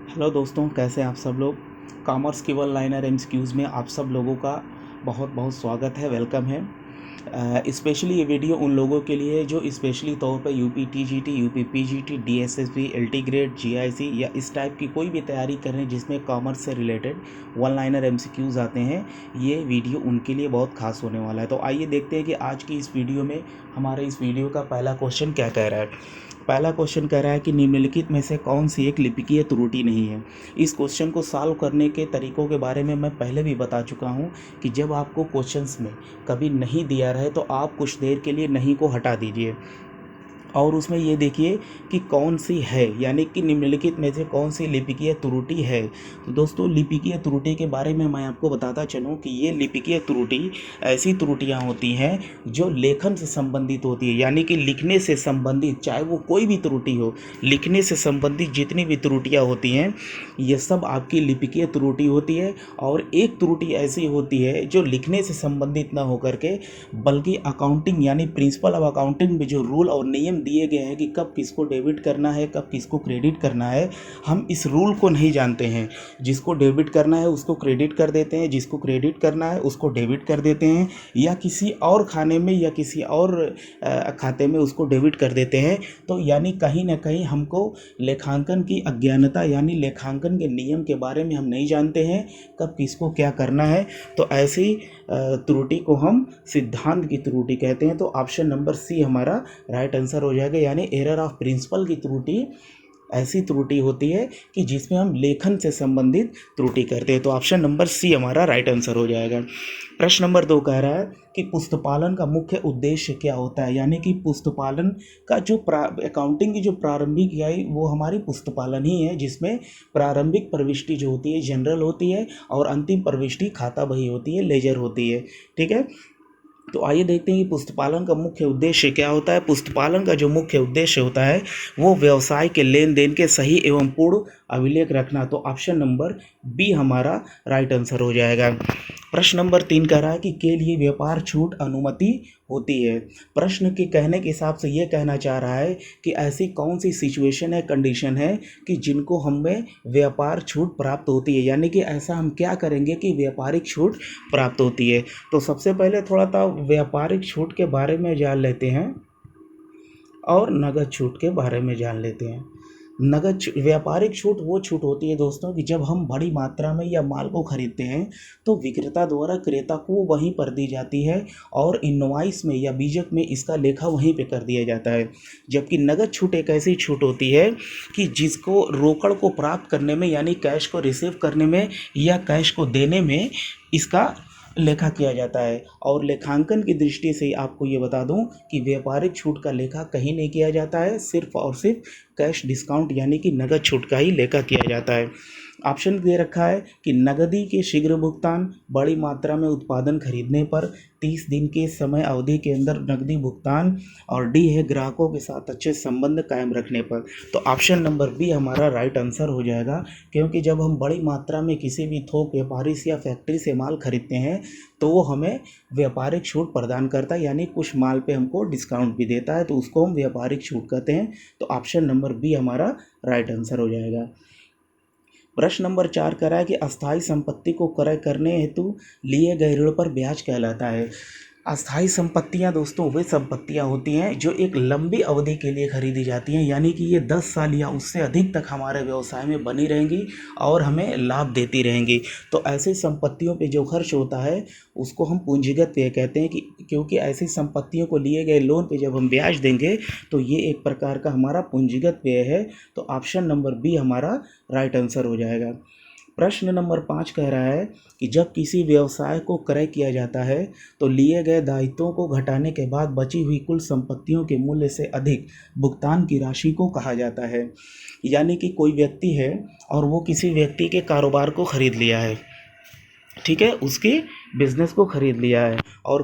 Hello दोस्तों, कैसे हैं आप सब लोग। कॉमर्स की वन लाइनर एमसीक्यूज़ में आप सब लोगों का बहुत बहुत स्वागत है, वेलकम है। स्पेशली ये वीडियो उन लोगों के लिए जो स्पेशली तौर पर UP TGT, UP PGT, DSSB, LT grade, GIC या इस टाइप की कोई भी तैयारी कर रहे हैं जिसमें कॉमर्स से रिलेटेड वन लाइनर एमसीक्यूज़ आते हैं। ये वीडियो उनके लिए बहुत खास होने वाला है। तो आइए देखते हैं कि आज की इस वीडियो में हमारे इस वीडियो का पहला क्वेश्चन क्या कह रहा है। पहला क्वेश्चन कह रहा है कि निम्नलिखित में से कौन सी एक लिपिकीय त्रुटि नहीं है। इस क्वेश्चन को सॉल्व करने के तरीकों के बारे में मैं पहले भी बता चुका हूं कि जब आपको क्वेश्चंस में कभी नहीं दिया रहे तो आप कुछ देर के लिए नहीं को हटा दीजिए और उसमें ये देखिए कि कौन सी है, यानी कि निम्नलिखित में से कौन सी लिपिकीय त्रुटि है। तो दोस्तों, लिपिकीय त्रुटि के बारे में मैं आपको बताता चलूँ कि ये लिपिकीय त्रुटि ऐसी त्रुटियां होती हैं जो लेखन से संबंधित होती है, यानी कि लिखने से संबंधित, चाहे वो कोई भी त्रुटि हो, लिखने से संबंधित जितनी भी त्रुटियाँ होती हैं ये सब आपकी लिपिकीय त्रुटि होती है। और एक त्रुटि ऐसी होती है जो लिखने से संबंधित ना होकर के बल्कि अकाउंटिंग यानी प्रिंसिपल ऑफ अकाउंटिंग में जो रूल और नियम दिए गए हैं कि कब किसको डेबिट करना है, कब किसको क्रेडिट करना है, हम इस रूल को नहीं जानते हैं। जिसको डेबिट करना है उसको क्रेडिट कर देते हैं, जिसको क्रेडिट करना है उसको डेबिट कर देते हैं, या किसी और खाने में या किसी और खाते में उसको डेबिट कर देते हैं। तो यानी कहीं ना कहीं हमको लेखांकन की अज्ञानता यानी लेखांकन के नियम के बारे में हम नहीं जानते हैं कब किसको क्या करना है। तो ऐसी त्रुटि को हम सिद्धांत की त्रुटि कहते हैं। तो ऑप्शन नंबर सी हमारा राइट आंसर हो जाएगा, यानी एरर ऑफ प्रिंसिपल की त्रुटि ऐसी त्रुटि होती है कि जिसमें हम लेखन से संबंधित त्रुटि करते हैं। तो ऑप्शन नंबर सी हमारा राइट आंसर हो जाएगा। प्रश्न नंबर 2 कह रहा है कि पुस्तपालन का मुख्य उद्देश्य क्या होता है, यानी कि पुस्तपालन का जो अकाउंटिंग की जो प्रारंभिक इकाई वो हमारी पुस्तपालन ही है, जिसमें प्रारंभिक प्रविष्टि जो होती है जनरल होती है और अंतिम प्रविष्टि खाता बही होती है, लेजर होती है। ठीक है, तो आइए देखते हैं कि पुस्तपालन का मुख्य उद्देश्य क्या होता है। पुस्तपालन का जो मुख्य उद्देश्य होता है वो व्यवसाय के लेन देन के सही एवं पूर्ण अभिलेख रखना। तो ऑप्शन नंबर बी हमारा राइट आंसर हो जाएगा। प्रश्न नंबर 3 कह रहा है कि के लिए व्यापार छूट अनुमति होती है। प्रश्न के कहने के हिसाब से ये कहना चाह रहा है कि ऐसी कौन सी सिचुएशन है, कंडीशन है कि जिनको हमें व्यापार छूट प्राप्त होती है, यानी कि ऐसा हम क्या करेंगे कि व्यापारिक छूट प्राप्त होती है। तो सबसे पहले थोड़ा सा व्यापारिक छूट के बारे में जान लेते हैं और नगद छूट के बारे में जान लेते हैं। व्यापारिक छूट वो छूट होती है दोस्तों कि जब हम बड़ी मात्रा में या माल को खरीदते हैं तो विक्रेता द्वारा क्रेता को वहीं पर दी जाती है और इनवॉइस में या बीजक में इसका लेखा वहीं पे कर दिया जाता है। जबकि नगद छूट एक ऐसी छूट होती है कि जिसको रोकड़ को प्राप्त करने में यानी कैश को रिसीव करने में या कैश को देने में इसका लेखा किया जाता है। और लेखांकन की दृष्टि से आपको ये बता दूं कि व्यापारिक छूट का लेखा कहीं नहीं किया जाता है, सिर्फ और सिर्फ कैश डिस्काउंट यानी कि नगद छूट का ही लेखा किया जाता है। ऑप्शन दे रखा है कि नगदी के शीघ्र भुगतान, बड़ी मात्रा में उत्पादन खरीदने पर 30 दिन के समय अवधि के अंदर नगदी भुगतान, और डी है ग्राहकों के साथ अच्छे संबंध कायम रखने पर। तो ऑप्शन नंबर बी हमारा राइट आंसर हो जाएगा, क्योंकि जब हम बड़ी मात्रा में किसी भी थोक व्यापारी से या फैक्ट्री से माल खरीदते हैं तो वो हमें व्यापारिक छूट प्रदान करता है, यानी कुछ माल पे हमको डिस्काउंट भी देता है, तो उसको हम व्यापारिक छूट कहते हैं। तो ऑप्शन नंबर बी हमारा राइट आंसर हो जाएगा। प्रश्न नंबर 4 कह रहा है कि अस्थायी संपत्ति को क्रय करने हेतु लिए गए ऋण पर ब्याज कहलाता है। अस्थायी संपत्तियां दोस्तों वे संपत्तियां होती हैं जो एक लंबी अवधि के लिए खरीदी जाती हैं, यानी कि ये 10 साल या उससे अधिक तक हमारे व्यवसाय में बनी रहेंगी और हमें लाभ देती रहेंगी। तो ऐसी संपत्तियों पे जो खर्च होता है उसको हम पूंजीगत व्यय कहते हैं, कि क्योंकि ऐसी संपत्तियों को लिए गए लोन पे जब हम ब्याज देंगे तो ये एक प्रकार का हमारा पूंजीगत व्यय है। तो ऑप्शन नंबर बी हमारा राइट आंसर हो जाएगा। प्रश्न नंबर 5 कह रहा है कि जब किसी व्यवसाय को क्रय किया जाता है तो लिए गए दायित्वों को घटाने के बाद बची हुई कुल संपत्तियों के मूल्य से अधिक भुगतान की राशि को कहा जाता है। यानी कि कोई व्यक्ति है और वो किसी व्यक्ति के कारोबार को खरीद लिया है, ठीक है, उसके बिजनेस को खरीद लिया है और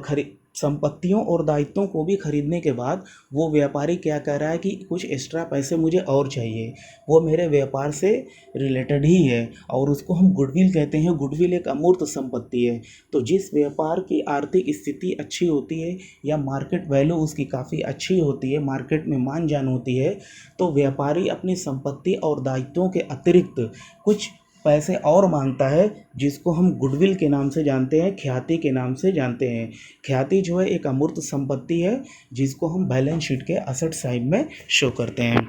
संपत्तियों और दायित्वों को भी खरीदने के बाद वो व्यापारी क्या कह रहा है कि कुछ एक्स्ट्रा पैसे मुझे और चाहिए, वो मेरे व्यापार से रिलेटेड ही है और उसको हम गुडविल कहते हैं। गुडविल एक अमूर्त संपत्ति है। तो जिस व्यापार की आर्थिक स्थिति अच्छी होती है या मार्केट वैल्यू उसकी काफ़ी अच्छी होती है, मार्केट में मान जान होती है, तो व्यापारी अपनी संपत्ति और दायित्वों के अतिरिक्त कुछ पैसे और मांगता है, जिसको हम गुडविल के नाम से जानते हैं, ख्याति के नाम से जानते हैं। ख्याति जो है एक अमूर्त संपत्ति है जिसको हम बैलेंस शीट के असेट साइड में शो करते हैं।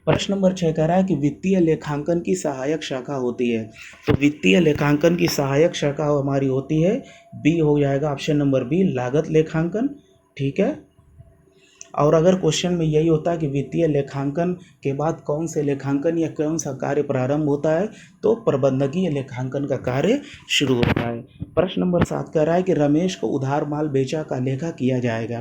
प्रश्न नंबर 6 कह रहा है कि वित्तीय लेखांकन की सहायक शाखा होती है। तो वित्तीय लेखांकन की सहायक शाखा हमारी होती है, बी हो जाएगा ऑप्शन नंबर बी, लागत लेखांकन। ठीक है। और अगर क्वेश्चन में यही होता है कि वित्तीय लेखांकन के बाद कौन से लेखांकन या कौन सा कार्य प्रारंभ होता है, तो प्रबंधकीय लेखांकन का कार्य शुरू होता है। प्रश्न नंबर 7 कह रहा है कि रमेश को उधार माल बेचा का लेखा किया जाएगा।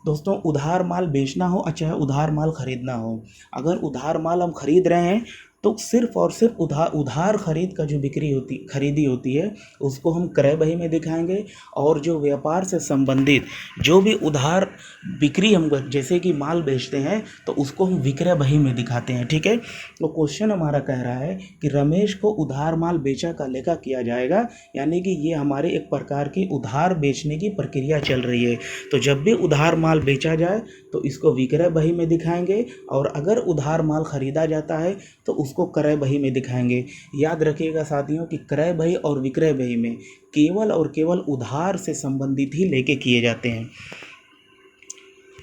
दोस्तों, उधार माल बेचना हो चाहे उधार माल खरीदना हो, अगर उधार माल हम खरीद रहे हैं तो सिर्फ और सिर्फ उधार खरीद का जो खरीदी होती है उसको हम क्रय बही में दिखाएंगे, और जो व्यापार से संबंधित जो भी उधार बिक्री हम जैसे कि माल बेचते हैं तो उसको हम विक्रय बही में दिखाते हैं। ठीक है। तो क्वेश्चन हमारा कह रहा है कि रमेश को उधार माल बेचा का लेखा किया जाएगा, यानी कि ये हमारे एक प्रकार की उधार बेचने की प्रक्रिया चल रही है। तो जब भी उधार माल बेचा जाए तो इसको विक्रय बही में दिखाएंगे, और अगर उधार माल खरीदा जाता है तो उसको क्रय बही में दिखाएंगे। याद रखिएगा साथियों कि क्रय बही और विक्रय बही में केवल और केवल उधार से संबंधित ही लेके किए जाते हैं।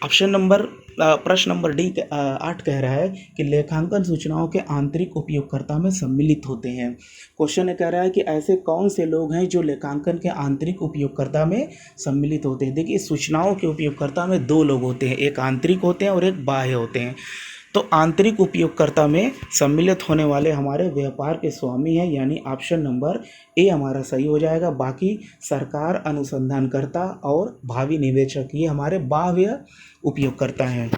प्रश्न नंबर डी 8 कह रहा है कि लेखांकन सूचनाओं के आंतरिक उपयोगकर्ता में सम्मिलित होते हैं। क्वेश्चन कह रहा है कि ऐसे कौन से लोग हैं जो लेखांकन के आंतरिक उपयोगकर्ता में सम्मिलित होते हैं। देखिए, सूचनाओं के उपयोगकर्ता में दो लोग होते हैं, एक आंतरिक होते हैं और एक बाह्य होते हैं। तो आंतरिक उपयोगकर्ता में सम्मिलित होने वाले हमारे व्यापार के स्वामी हैं, यानी ऑप्शन नंबर ए हमारा सही हो जाएगा। बाकी सरकार, अनुसंधानकर्ता और भावी निवेशक, ये हमारे बाह्य उपयोगकर्ता हैं।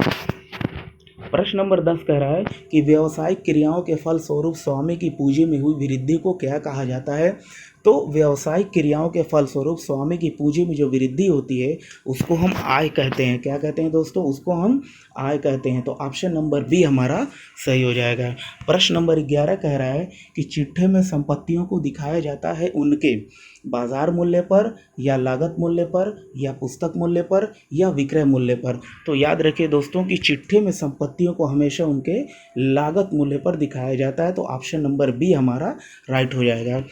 प्रश्न नंबर 10 कह रहा है कि व्यावसायिक क्रियाओं के फलस्वरूप स्वामी की पूंजी में हुई वृद्धि को क्या कहा जाता है। तो व्यावसायिक क्रियाओं के फलस्वरूप स्वामी की पूंजी में जो वृद्धि होती है उसको हम आय कहते हैं। क्या कहते हैं दोस्तों? उसको हम आय कहते हैं। तो ऑप्शन नंबर बी हमारा सही हो जाएगा। प्रश्न नंबर 11 कह रहा है कि चिट्ठे में संपत्तियों को दिखाया जाता है उनके बाजार मूल्य पर या लागत मूल्य पर या पुस्तक मूल्य पर या विक्रय मूल्य पर। तो याद रखिए दोस्तों कि चिट्ठे में संपत्तियों को हमेशा उनके लागत मूल्य पर दिखाया जाता है। तो ऑप्शन नंबर बी हमारा राइट हो जाएगा।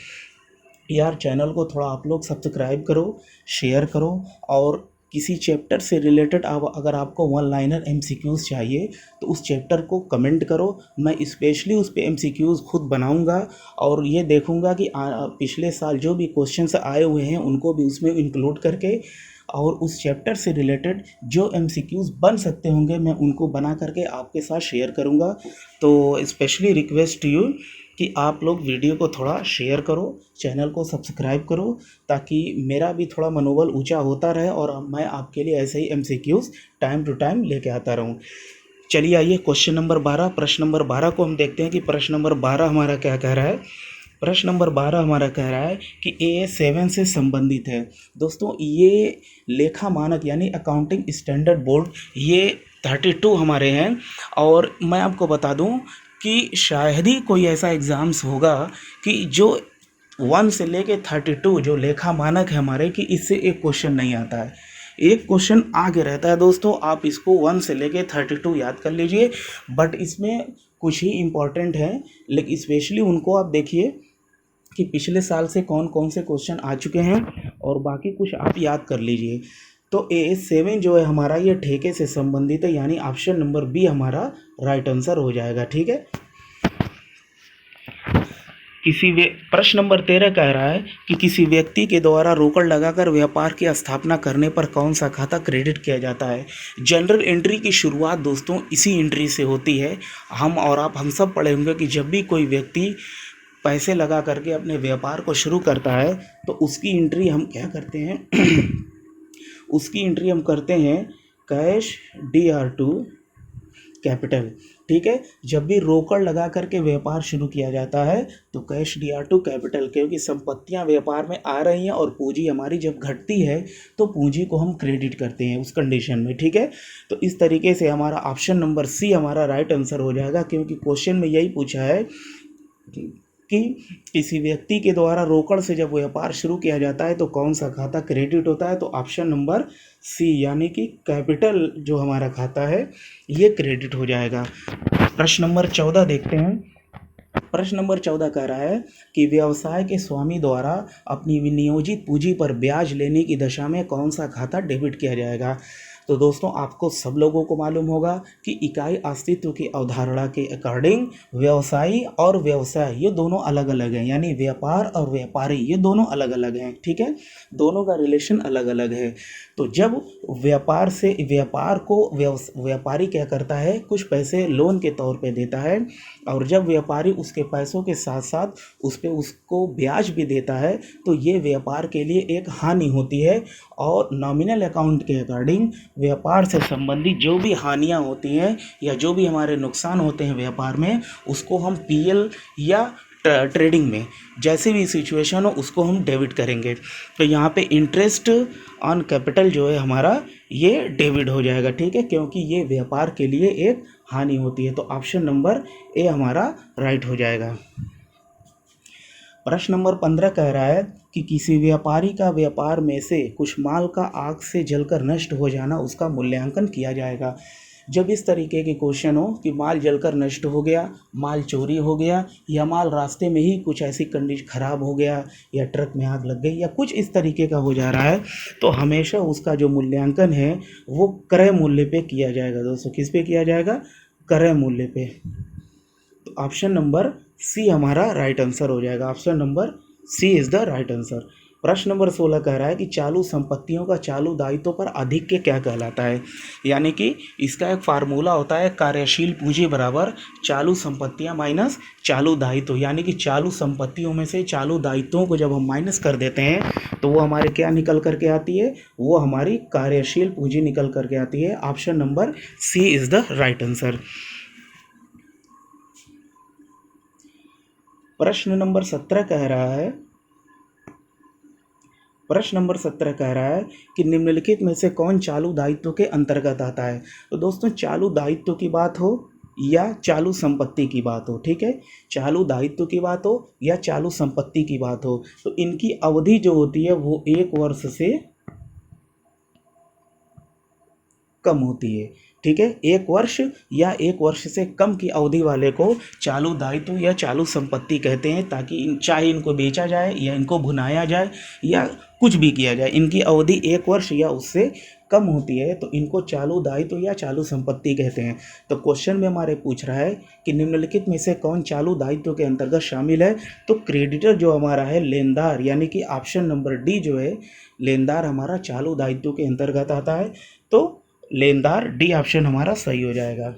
यार, चैनल को थोड़ा आप लोग सब्सक्राइब करो, शेयर करो, और किसी चैप्टर से रिलेटेड अगर आपको वन लाइनर MCQs चाहिए तो उस चैप्टर को कमेंट करो। मैं स्पेशली उस पे MCQs खुद बनाऊंगा और ये देखूंगा कि पिछले साल जो भी क्वेश्चंस आए हुए हैं उनको भी उसमें इंक्लूड करके, और उस चैप्टर से रिलेटेड जो MCQs बन सकते होंगे मैं उनको बना करके आपके साथ शेयर करूंगा। तो स्पेशली रिक्वेस्ट यू कि आप लोग वीडियो को थोड़ा शेयर करो, चैनल को सब्सक्राइब करो, ताकि मेरा भी थोड़ा मनोबल ऊंचा होता रहे और मैं आपके लिए ऐसे ही MCQs टाइम टू टाइम लेके आता रहूं। चलिए आइए क्वेश्चन नंबर 12, प्रश्न नंबर 12 को हम देखते हैं कि प्रश्न नंबर 12 हमारा क्या कह रहा है। प्रश्न नंबर 12 हमारा कह रहा है कि AS7 से संबंधित है। दोस्तों, ये लेखा मानक यानी अकाउंटिंग स्टैंडर्ड बोर्ड, ये 32 हमारे हैं। और मैं आपको बता दूं कि शायद ही कोई ऐसा एग्ज़ाम्स होगा कि जो 1 से लेके 32 जो लेखा मानक है हमारे, कि इससे एक क्वेश्चन नहीं आता है। एक क्वेश्चन आगे रहता है दोस्तों, आप इसको 1 से लेके 32 याद कर लीजिए, बट इसमें कुछ ही इम्पॉर्टेंट है, लेकिन स्पेशली उनको आप देखिए कि पिछले साल से कौन कौन से क्वेश्चन आ चुके हैं, और बाकी कुछ आप याद कर लीजिए। तो AS7 जो है हमारा, ये ठेके से संबंधित है, यानी ऑप्शन नंबर बी हमारा राइट आंसर हो जाएगा। ठीक है। प्रश्न नंबर 13 कह रहा है कि किसी व्यक्ति के द्वारा रोकड़ लगाकर व्यापार की स्थापना करने पर कौन सा खाता क्रेडिट किया जाता है। जनरल एंट्री की शुरुआत दोस्तों इसी एंट्री से होती है। हम सब पढ़े होंगे कि जब भी कोई व्यक्ति पैसे लगा करके अपने व्यापार को शुरू करता है तो उसकी एंट्री हम क्या करते हैं उसकी एंट्री हम करते हैं कैश DR2 कैपिटल। ठीक है, जब भी रोकड़ लगा करके व्यापार शुरू किया जाता है तो कैश डीआर टू कैपिटल, क्योंकि संपत्तियां व्यापार में आ रही हैं और पूंजी हमारी जब घटती है तो पूंजी को हम क्रेडिट करते हैं उस कंडीशन में। ठीक है, तो इस तरीके से हमारा ऑप्शन नंबर सी हमारा राइट आंसर हो जाएगा, क्योंकि क्वेश्चन में यही पूछा है कि किसी व्यक्ति के द्वारा रोकड़ से जब व्यापार शुरू किया जाता है तो कौन सा खाता क्रेडिट होता है, तो ऑप्शन नंबर सी यानी कि कैपिटल जो हमारा खाता है ये क्रेडिट हो जाएगा। प्रश्न नंबर 14 देखते हैं। प्रश्न नंबर 14 कह रहा है कि व्यवसाय के स्वामी द्वारा अपनी विनियोजित पूंजी पर ब्याज लेने की दशा में कौन सा खाता डेबिट किया जाएगा। तो दोस्तों आपको सब लोगों को मालूम होगा कि इकाई अस्तित्व की अवधारणा के अकॉर्डिंग व्यवसायी और व्यवसाय ये दोनों अलग अलग हैं, यानी व्यापार और व्यापारी ये दोनों अलग अलग हैं। ठीक है, दोनों का रिलेशन अलग अलग है। तो जब व्यापार से व्यापार को व्यापारी क्या करता है, कुछ पैसे लोन के तौर पे देता है, और जब व्यापारी उसके पैसों के साथ साथ उस पर उसको ब्याज भी देता है तो ये व्यापार के लिए एक हानि होती है। और नॉमिनल अकाउंट के अकॉर्डिंग व्यापार से संबंधित जो भी हानियां होती हैं या जो भी हमारे नुकसान होते हैं व्यापार में, उसको हम पीएल या ट्रेडिंग में जैसे भी सिचुएशन हो उसको हम डेबिट करेंगे। तो यहाँ पे इंटरेस्ट ऑन कैपिटल जो है हमारा ये डेबिट हो जाएगा। ठीक है, क्योंकि ये व्यापार के लिए एक हानि होती है। तो ऑप्शन नंबर ए हमारा राइट हो जाएगा। प्रश्न नंबर 15 कह रहा है कि किसी व्यापारी का व्यापार में से कुछ माल का आग से जलकर नष्ट हो जाना उसका मूल्यांकन किया जाएगा। जब इस तरीके के क्वेश्चन हो कि माल जलकर नष्ट हो गया, माल चोरी हो गया, या माल रास्ते में ही कुछ ऐसी कंडीशन खराब हो गया, या ट्रक में आग लग गई, या कुछ इस तरीके का हो जा रहा है, तो हमेशा उसका जो मूल्यांकन है वो क्रय मूल्य पे किया जाएगा। दोस्तों किस पे किया जाएगा, क्रय मूल्य पे। तो ऑप्शन नंबर सी हमारा राइट आंसर हो जाएगा। Option number C is the right answer. प्रश्न नंबर 16 कह रहा है कि चालू संपत्तियों का चालू दायित्व पर आधिक्य क्या कहलाता है। यानी कि इसका एक फार्मूला होता है कार्यशील पूंजी बराबर चालू संपत्तियां माइनस चालू दायित्व, यानी कि चालू संपत्तियों में से चालू दायित्वों को जब हम माइनस कर देते हैं तो वो हमारे क्या निकल करके आती है, वो हमारी कार्यशील पूंजी निकल करके आती है। Option number C is the right answer. प्रश्न नंबर 17 कह रहा है कि निम्नलिखित में से कौन चालू दायित्व के अंतर्गत आता है। तो दोस्तों चालू दायित्व की बात हो या चालू संपत्ति की बात हो, ठीक है, चालू दायित्व की बात हो या चालू संपत्ति की बात हो, तो इनकी अवधि जो होती है वो 1 वर्ष से कम होती है। ठीक है, 1 वर्ष या 1 वर्ष से कम की अवधि वाले को चालू दायित्व या चालू संपत्ति कहते हैं, ताकि चाहे इनको बेचा जाए या इनको भुनाया जाए या कुछ भी किया जाए, इनकी अवधि 1 वर्ष या उससे कम होती है तो इनको चालू दायित्व या चालू संपत्ति कहते हैं। तो क्वेश्चन में हमारे पूछ रहा है कि निम्नलिखित में से कौन चालू दायित्व के अंतर्गत शामिल है। तो क्रेडिटर जो हमारा है लेनदार, यानी कि ऑप्शन नंबर डी जो है लेनदार हमारा चालू दायित्व के अंतर्गत आता है। तो लेनदार डी ऑप्शन हमारा सही हो जाएगा।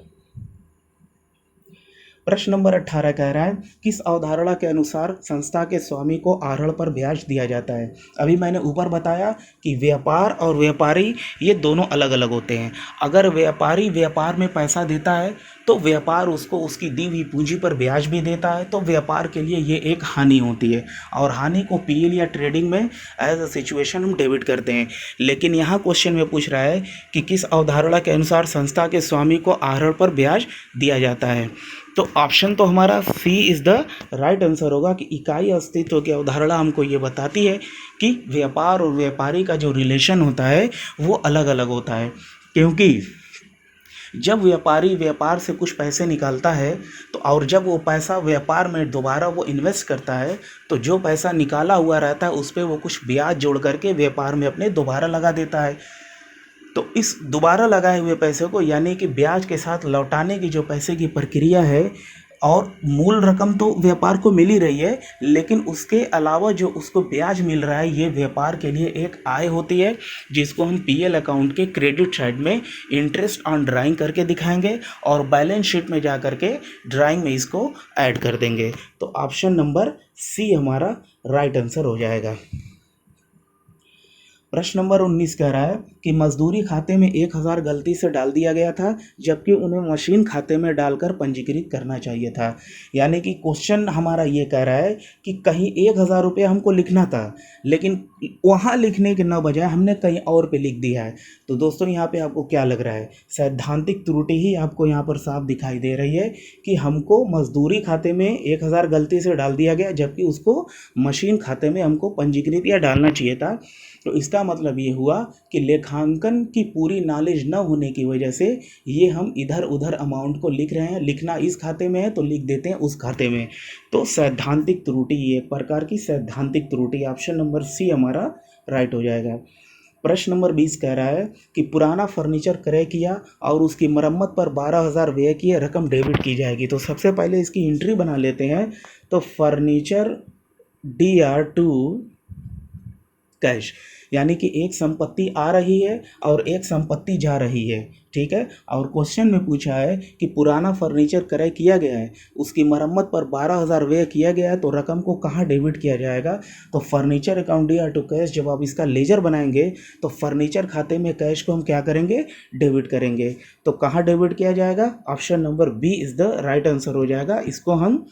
प्रश्न नंबर 18 कह रहा है किस अवधारणा के अनुसार संस्था के स्वामी को आहरण पर ब्याज दिया जाता है। अभी मैंने ऊपर बताया कि व्यापार और व्यापारी ये दोनों अलग अलग होते हैं। अगर व्यापारी व्यापार में पैसा देता है तो व्यापार उसको उसकी दी हुई पूंजी पर ब्याज भी देता है, तो व्यापार के लिए ये एक हानि होती है, और हानि को पीएल या ट्रेडिंग में एज अ सिचुएशन हम डेबिट करते हैं। लेकिन यहाँ क्वेश्चन में पूछ रहा है कि किस अवधारणा के अनुसार संस्था के स्वामी को आहरण पर ब्याज दिया जाता है। तो ऑप्शन तो हमारा सी इज़ द राइट आंसर होगा कि इकाई अस्तित्व की अवधारणा हमको ये बताती है कि व्यापार और व्यापारी का जो रिलेशन होता है वो अलग अलग होता है। क्योंकि जब व्यापारी व्यापार से कुछ पैसे निकालता है तो और जब वो पैसा व्यापार में दोबारा वो इन्वेस्ट करता है तो जो पैसा निकाला हुआ रहता है उस पर वो कुछ ब्याज जोड़ करके व्यापार में अपने दोबारा लगा देता है। तो इस दोबारा लगाए हुए पैसे को यानी कि ब्याज के साथ लौटाने की जो पैसे की प्रक्रिया है, और मूल रकम तो व्यापार को मिल ही रही है, लेकिन उसके अलावा जो उसको ब्याज मिल रहा है ये व्यापार के लिए एक आय होती है, जिसको हम पीएल अकाउंट के क्रेडिट साइड में इंटरेस्ट ऑन ड्राइंग करके दिखाएंगे और बैलेंस शीट में जा करके ड्राइंग में इसको ऐड कर देंगे। तो ऑप्शन नंबर सी हमारा राइट आंसर हो जाएगा। प्रश्न नंबर 19 कह रहा है कि मजदूरी खाते में 1000 गलती से डाल दिया गया था, जबकि उन्हें मशीन खाते में डालकर पंजीकृत करना चाहिए था। यानी कि क्वेश्चन हमारा ये कह रहा है कि कहीं 1000 रुपये हमको लिखना था, लेकिन वहाँ लिखने के न बजाय हमने कहीं और पे लिख दिया है। तो दोस्तों यहाँ पे आपको क्या लग रहा है? सैद्धांतिक त्रुटि ही आपको यहाँ पर साफ दिखाई दे रही है कि हमको मजदूरी खाते में 1000 गलती से डाल दिया गया, जबकि उसको मशीन खाते में हमको पंजीकृत या डालना चाहिए था। तो इसका मतलब ये हुआ कि लेखांकन की पूरी नॉलेज न होने की वजह से ये हम इधर उधर अमाउंट को लिख रहे हैं। लिखना इस खाते में है तो लिख देते हैं उस खाते में। तो सैद्धांतिक त्रुटि, ये एक प्रकार की सैद्धांतिक त्रुटि, ऑप्शन नंबर सी हमारा राइट हो जाएगा। प्रश्न नंबर 20 कह रहा है कि पुराना फर्नीचर क्रय किया और उसकी मरम्मत पर 12,000 व्यय किए, रकम डेबिट की जाएगी। तो सबसे पहले इसकी एंट्री बना लेते हैं। तो फर्नीचर DR टू कैश, यानी कि एक संपत्ति आ रही है और एक संपत्ति जा रही है, ठीक है। और क्वेश्चन में पूछा है कि पुराना फर्नीचर क्रय किया गया है, उसकी मरम्मत पर 12,000 व्यय किया गया है, तो रकम को कहाँ डेबिट किया जाएगा? तो furniture account DR to cash, जब आप इसका लेजर बनाएंगे तो फर्नीचर खाते में कैश को हम क्या करेंगे? डेबिट करेंगे। तो कहाँ डेबिट किया जाएगा? Option number B is the right answer हो जाएगा। इसको हम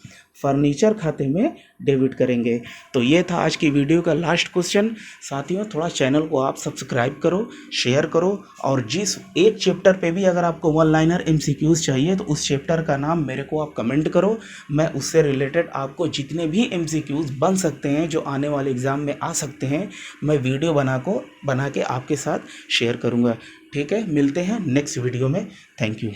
फर्नीचर खाते में डेबिट करेंगे। तो ये था आज की वीडियो का लास्ट क्वेश्चन। साथियों, थोड़ा चैनल को आप सब्सक्राइब करो, शेयर करो, और जिस एक चैप्टर पे भी अगर आपको वन लाइनर MCQs चाहिए तो उस चैप्टर का नाम मेरे को आप कमेंट करो। मैं उससे रिलेटेड आपको जितने भी MCQs बन सकते हैं जो आने वाले एग्ज़ाम में आ सकते हैं, मैं वीडियो बना के आपके साथ शेयर करूँगा। ठीक है, मिलते हैं नेक्स्ट वीडियो में। Thank you.